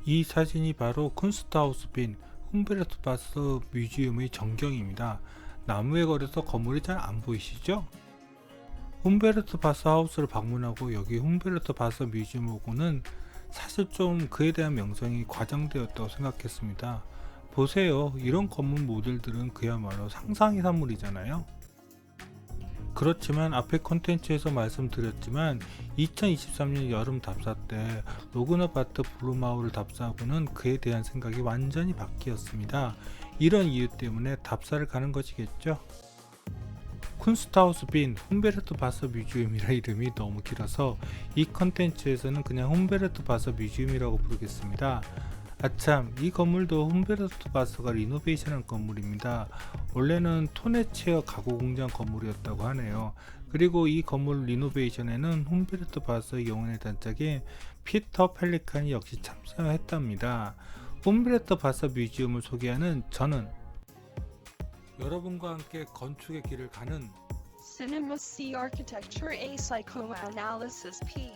이 사진이 바로 쿤스트하우스 빈 humberto 바스 뮤지엄의 전경입니다. 나무에 걸려서 건물이 잘 안 보이시죠? humberto 바스 하우스를 방문하고 여기 humberto 바스 뮤지엄 오고는 사실 좀 그에 대한 명성이 과장되었다고 생각했습니다. 보세요. 이런 건물 모델들은 그야말로 상상의 산물이잖아요. 그렇지만 앞에 콘텐츠에서 말씀드렸지만 2023년 여름 답사 때 로그너바트 블루마우를 답사하고는 그에 대한 생각이 완전히 바뀌었습니다. 이런 이유 때문에 답사를 가는 것이겠죠. 쿤스트하우스 빈 humberto 바스 뮤지엄이라 이름이 너무 길어서 이 컨텐츠에서는 그냥 humberto 바스 뮤지엄이라고 부르겠습니다. 아참, 이 건물도 humberto 바스가 리노베이션한 건물입니다. 원래는 토네체어 가구 공장 건물이었다고 하네요. 그리고 이 건물 리노베이션에는 humberto 바스의 영혼의 단짝인 피터 펠리칸이 역시 참여했답니다. humberto 바스 뮤지엄을 소개하는 저는 여러분과 함께 건축의 길을 가는 Cinema C Architecture A Psychoanalysis P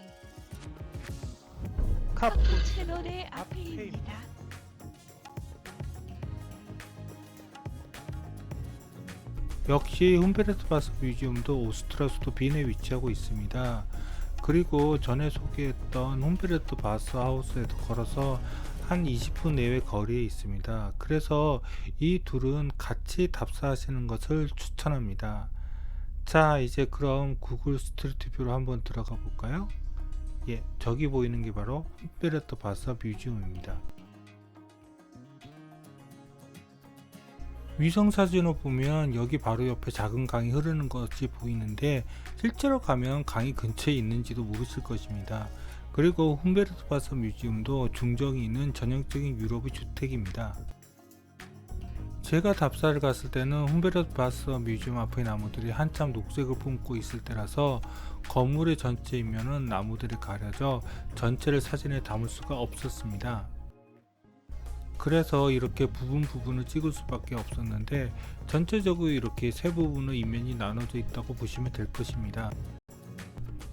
카푸치노의 앞에입니다. 역시 humberto 바스 뮤지엄도 오스트리아 수도 빈에 위치하고 있습니다. 그리고 전에 소개했던 humberto 바스 하우스에도 걸어서 한 20분 내외 거리에 있습니다. 그래서 이 둘은 같이 답사하시는 것을 추천합니다. 자, 이제 그럼 구글 스트리트 뷰로 한번 들어가 볼까요? 예, 저기 보이는 게 바로 humberto 바스 뮤지엄입니다. 위성사진으로 보면 여기 바로 옆에 작은 강이 흐르는 것이 보이는데 실제로 가면 강이 근처에 있는지도 모르실 것입니다. 그리고 humberto 바스 뮤지엄도 중정이 있는 전형적인 유럽의 주택입니다. 제가 답사를 갔을 때는 humberto 바스 뮤지엄 앞의 나무들이 한참 녹색을 뿜고 있을 때라서 건물의 전체 이면은 나무들이 가려져 전체를 사진에 담을 수가 없었습니다. 그래서 이렇게 부분을 찍을 수밖에 없었는데 전체적으로 이렇게 세 부분의 이면이 나눠져 있다고 보시면 될 것입니다.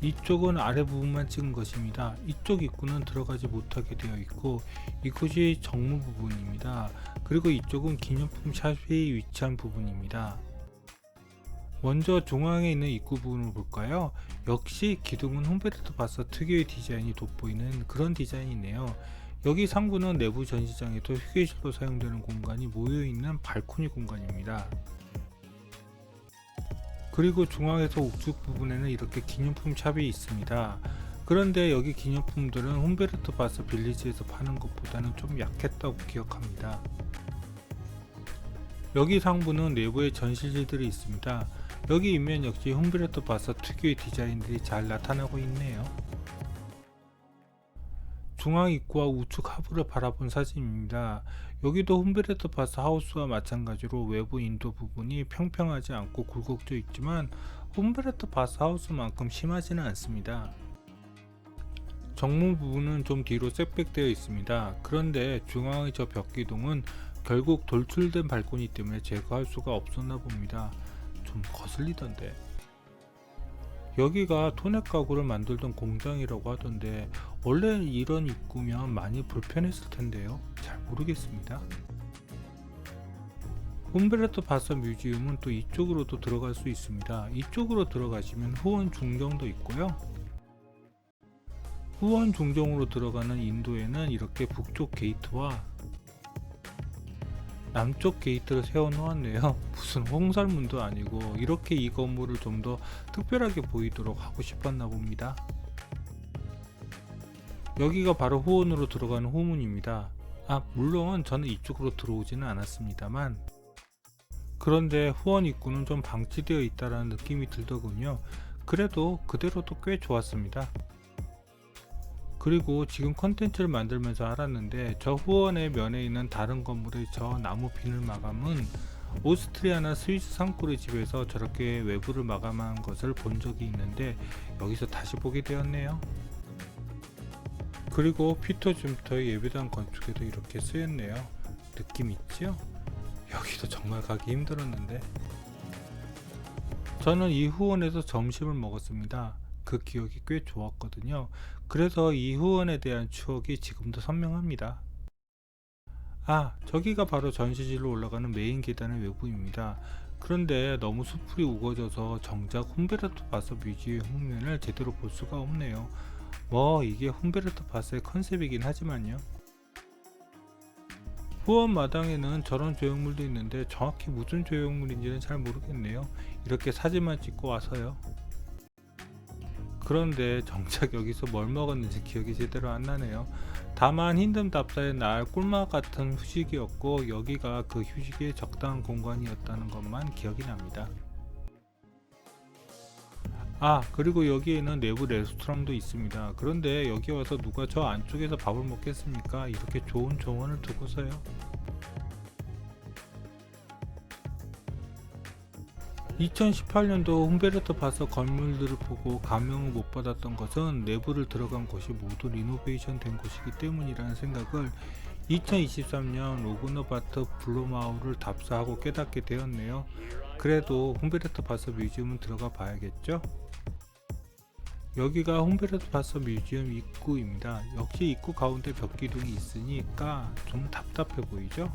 이쪽은 아래 부분만 찍은 것입니다. 이쪽 입구는 들어가지 못하게 되어 있고 이곳이 정문 부분입니다. 그리고 이쪽은 기념품 샵이 위치한 부분입니다. 먼저 중앙에 있는 입구 부분을 볼까요? 역시 기둥은 humberto 바스 특유의 디자인이 돋보이는 그런 디자인이네요. 여기 상부는 내부 전시장에도 휴게실로 사용되는 공간이 모여있는 발코니 공간입니다. 그리고 중앙에서 우측 부분에는 이렇게 기념품 샵이 있습니다. 그런데 여기 기념품들은 humberto 바스 빌리지에서 파는 것보다는 좀 약했다고 기억합니다. 여기 상부는 내부에 전시실들이 있습니다. 여기 이면 역시 humberto 바스 특유의 디자인들이 잘 나타나고 있네요. 중앙 입구와 우측 하부를 바라본 사진입니다. 여기도 humberto 바스 하우스와 마찬가지로 외부 인도 부분이 평평하지 않고 굴곡져 있지만 humberto 바스 하우스만큼 심하지는 않습니다. 정문 부분은 좀 뒤로 셋백되어 있습니다. 그런데 중앙의 저 벽기둥은 결국 돌출된 발코니 때문에 제거할 수가 없었나 봅니다. 좀 거슬리던데. 여기가 토넥 가구를 만들던 공장이라고 하던데 원래 이런 입구면 많이 불편했을 텐데요. 잘 모르겠습니다. humberto 바스 뮤지엄은 또 이쪽으로도 들어갈 수 있습니다. 이쪽으로 들어가시면 후원 중정도 있고요. 후원 중정으로 들어가는 인도에는 이렇게 북쪽 게이트와 남쪽 게이트를 세워 놓았네요. 무슨 홍살문도 아니고 이렇게 이 건물을 좀 더 특별하게 보이도록 하고 싶었나 봅니다. 여기가 바로 후원으로 들어가는 후문입니다. 물론 저는 이쪽으로 들어오지는 않았습니다만 그런데 후원 입구는 좀 방치되어 있다라는 느낌이 들더군요. 그래도 그대로도 꽤 좋았습니다. 그리고 지금 컨텐츠를 만들면서 알았는데 저 후원의 면에 있는 다른 건물의 저 나무 비늘 마감은 오스트리아나 스위스 산골의 집에서 저렇게 외부를 마감한 것을 본 적이 있는데 여기서 다시 보게 되었네요. 그리고 피터 줌터의 예배당 건축에도 이렇게 쓰였네요. 느낌 있지요? 여기도 정말 가기 힘들었는데 저는 이 후원에서 점심을 먹었습니다. 그 기억이 꽤 좋았거든요. 그래서 이 후원에 대한 추억이 지금도 선명합니다. 저기가 바로 전시실로 올라가는 메인 계단의 외부입니다. 그런데 너무 숲풀이 우거져서 정작 humberto 바서 뮤지엄의 흉면을 제대로 볼 수가 없네요. 뭐 이게 humberto 바서의 컨셉이긴 하지만요. 후원 마당에는 저런 조형물도 있는데 정확히 무슨 조형물인지는 잘 모르겠네요. 이렇게 사진만 찍고 와서요. 그런데 정작 여기서 뭘 먹었는지 기억이 제대로 안 나네요. 다만 힌든답사의 날 꿀맛 같은 휴식이었고 여기가 그 휴식의 적당한 공간이었다는 것만 기억이 납니다. 그리고 여기에는 내부 레스토랑도 있습니다. 그런데 여기 와서 누가 저 안쪽에서 밥을 먹겠습니까? 이렇게 좋은 정원을 두고서요. 2018년도 humberto 바서 건물들을 보고 감명을 못 받았던 것은 내부를 들어간 곳이 모두 리노베이션 된 곳이기 때문이라는 생각을 2023년 로그너바트 블루마우를 답사하고 깨닫게 되었네요. 그래도 humberto 바서 뮤지엄은 들어가 봐야겠죠? 여기가 humberto 바서 뮤지엄 입구입니다. 역시 입구 가운데 벽기둥이 있으니까 좀 답답해 보이죠?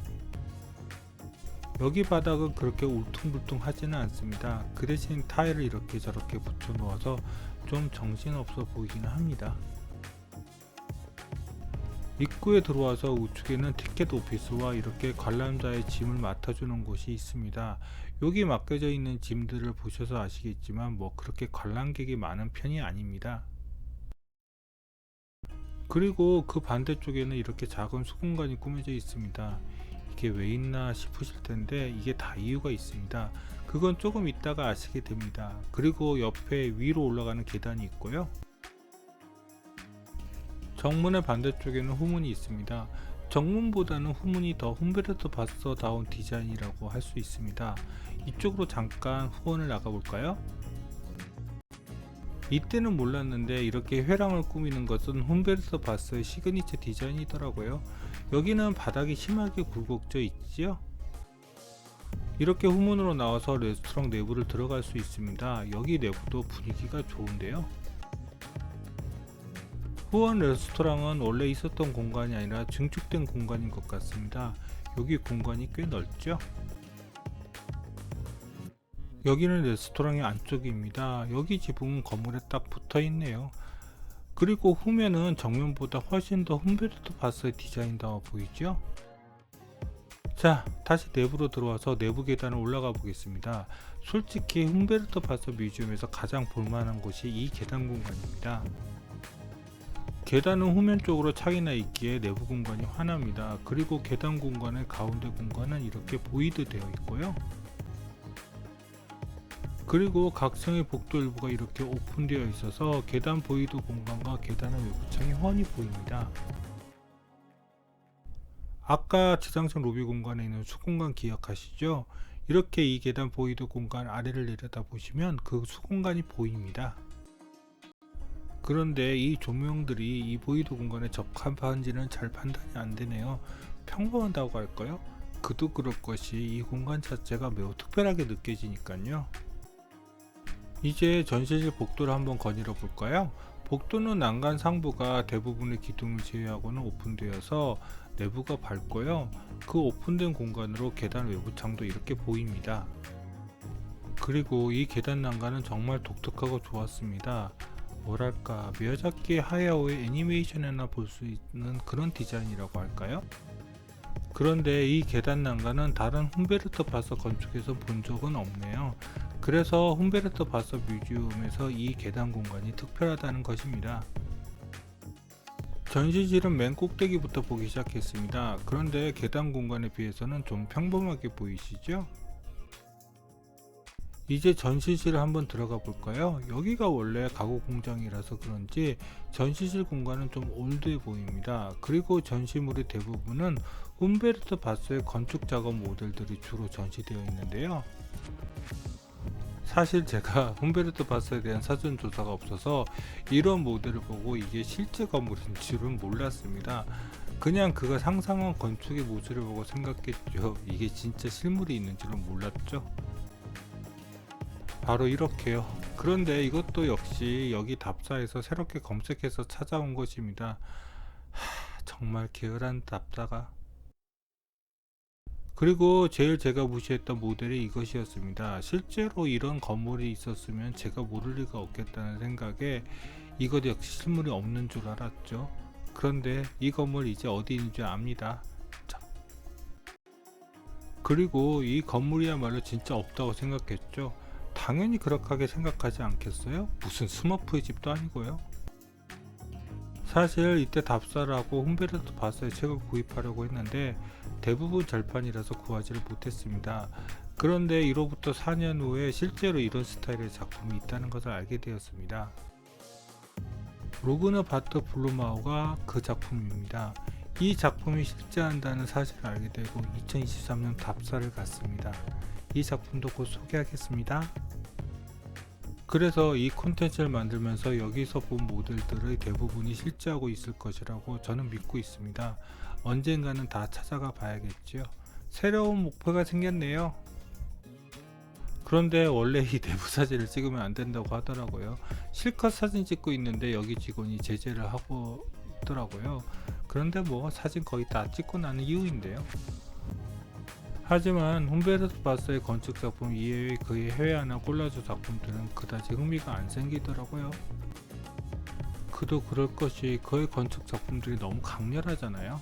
여기 바닥은 그렇게 울퉁불퉁하지는 않습니다. 그 대신 타일을 이렇게 저렇게 붙여 놓아서 좀 정신없어 보이기는 합니다. 입구에 들어와서 우측에는 티켓 오피스와 이렇게 관람자의 짐을 맡아주는 곳이 있습니다. 여기 맡겨져 있는 짐들을 보셔서 아시겠지만 뭐 그렇게 관람객이 많은 편이 아닙니다. 그리고 그 반대쪽에는 이렇게 작은 수공간이 꾸며져 있습니다. 이게 왜 있나 싶으실 텐데 이게 다 이유가 있습니다. 그건 조금 있다가 아시게 됩니다. 그리고 옆에 위로 올라가는 계단이 있고요. 정문의 반대쪽에는 후문이 있습니다. 정문보다는 후문이 더 humberto 바서다운 디자인이라고 할 수 있습니다. 이쪽으로 잠깐 후원을 나가 볼까요? 이때는 몰랐는데 이렇게 회랑을 꾸미는 것은 humberto 바서의 시그니처 디자인이더라고요. 여기는 바닥이 심하게 굴곡져 있지요. 이렇게 후문으로 나와서 레스토랑 내부를 들어갈 수 있습니다. 여기 내부도 분위기가 좋은데요. 후원 레스토랑은 원래 있었던 공간이 아니라 증축된 공간인 것 같습니다. 여기 공간이 꽤 넓죠. 여기는 레스토랑의 안쪽입니다. 여기 지붕은 건물에 딱 붙어 있네요. 그리고 후면은 정면보다 훨씬 더 humberto 바서의 디자인다워 보이죠? 자, 다시 내부로 들어와서 내부 계단을 올라가 보겠습니다. 솔직히 humberto 바서 뮤지엄에서 가장 볼만한 곳이 이 계단 공간입니다. 계단은 후면 쪽으로 차게 나 있기에 내부 공간이 환합니다. 그리고 계단 공간의 가운데 공간은 이렇게 보이드 되어 있고요. 그리고 각 층의 복도 일부가 이렇게 오픈되어 있어서 계단 보이드 공간과 계단의 외부창이 훤히 보입니다. 아까 지상층 로비 공간에 있는 수공간 기억하시죠? 이렇게 이 계단 보이드 공간 아래를 내려다 보시면 그 수공간이 보입니다. 그런데 이 조명들이 이 보이드 공간에 적합한지는 잘 판단이 안 되네요. 평범하다고 할까요? 그도 그럴 것이 이 공간 자체가 매우 특별하게 느껴지니까요. 이제 전시실 복도를 한번 거닐어 볼까요? 복도는 난간 상부가 대부분의 기둥을 제외하고는 오픈되어서 내부가 밝고요. 그 오픈된 공간으로 계단 외부창도 이렇게 보입니다. 그리고 이 계단 난간은 정말 독특하고 좋았습니다. 뭐랄까 미야자키 하야오의 애니메이션에나 볼 수 있는 그런 디자인이라고 할까요? 그런데 이 계단 난간은 다른 humberto 바서 건축에서 본 적은 없네요. 그래서 humberto 바서 뮤지엄에서 이 계단 공간이 특별하다는 것입니다. 전시실은 맨 꼭대기부터 보기 시작했습니다. 그런데 계단 공간에 비해서는 좀 평범하게 보이시죠? 이제 전시실을 한번 들어가 볼까요? 여기가 원래 가구 공장이라서 그런지 전시실 공간은 좀 올드해 보입니다. 그리고 전시물의 대부분은 humberto 바서의 건축 작업 모델들이 주로 전시되어 있는데요. 사실 제가 humberto 바서에 대한 사전 조사가 없어서 이런 모델을 보고 이게 실제 건물인 줄은 몰랐습니다. 그냥 그가 상상한 건축의 모습을 보고 생각했죠. 이게 진짜 실물이 있는 줄은 몰랐죠. 바로 이렇게요. 그런데 이것도 역시 여기 답사에서 새롭게 검색해서 찾아온 것입니다. 정말 게으른 답사가 그리고 제일 제가 무시했던 모델이 이것이었습니다. 실제로 이런 건물이 있었으면 제가 모를 리가 없겠다는 생각에 이것 역시 실물이 없는 줄 알았죠. 그런데 이 건물 이제 어디 있는 줄 압니다. 자. 그리고 이 건물이야말로 진짜 없다고 생각했죠. 당연히 그렇게 생각하지 않겠어요? 무슨 스머프의 집도 아니고요. 사실 이때 답사를 하고 humberto 바서의 책을 구입하려고 했는데 대부분 절판이라서 구하지를 못했습니다. 그런데 이로부터 4년 후에 실제로 이런 스타일의 작품이 있다는 것을 알게 되었습니다. 로그너 바트 블루마우가 그 작품입니다. 이 작품이 실제한다는 사실을 알게 되고 2023년 답사를 갔습니다. 이 작품도 곧 소개하겠습니다. 그래서 이 콘텐츠를 만들면서 여기서 본 모델들의 대부분이 실제하고 있을 것이라고 저는 믿고 있습니다. 언젠가는 다 찾아가 봐야겠지요. 새로운 목표가 생겼네요. 그런데 원래 이 내부 사진을 찍으면 안 된다고 하더라고요. 실컷 사진 찍고 있는데 여기 직원이 제재를 하고 있더라고요. 그런데 뭐 사진 거의 다 찍고 나는 이후인데요. 하지만 humberto 바서의 건축 작품 이외의 그의 해외화나 콜라주 작품들은 그다지 흥미가 안 생기더라고요. 그도 그럴 것이 그의 건축 작품들이 너무 강렬하잖아요.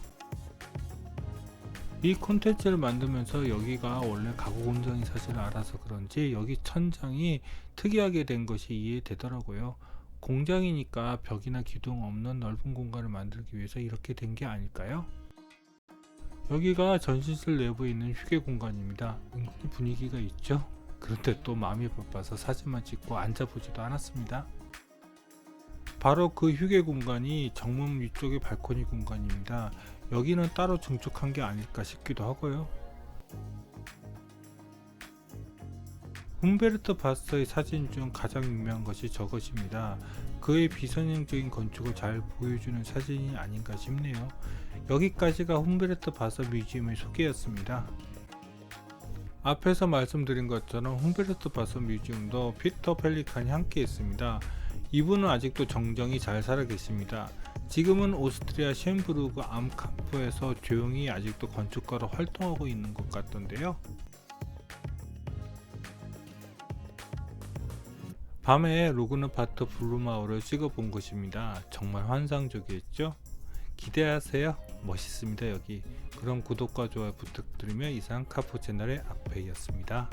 이 콘텐츠를 만들면서 여기가 원래 가구 공장인 사실을 알아서 그런지 여기 천장이 특이하게 된 것이 이해되더라고요. 공장이니까 벽이나 기둥 없는 넓은 공간을 만들기 위해서 이렇게 된 게 아닐까요? 여기가 전시실 내부에 있는 휴게 공간입니다. 은근히 분위기가 있죠? 그런데 또 마음이 바빠서 사진만 찍고 앉아보지도 않았습니다. 바로 그 휴게 공간이 정문 위쪽의 발코니 공간입니다. 여기는 따로 증축한 게 아닐까 싶기도 하고요. humberto 바서의 사진 중 가장 유명한 것이 저것입니다. 그의 비선형적인 건축을 잘 보여주는 사진이 아닌가 싶네요. 여기까지가 humberto 바서 뮤지엄의 소개였습니다. 앞에서 말씀드린 것처럼 humberto 바서 뮤지엄도 피터 펠리칸이 함께 했습니다. 이분은 아직도 정정이 잘 살아계십니다. 지금은 오스트리아 셴부르크 암캄프에서 조용히 아직도 건축가로 활동하고 있는 것 같던데요. 밤에 로그너 바트 블루마우를 찍어본 것입니다. 정말 환상적이었죠? 기대하세요. 멋있습니다 여기. 그럼 구독과 좋아요 부탁드리며 이상 카푸 채널의 악페이였습니다.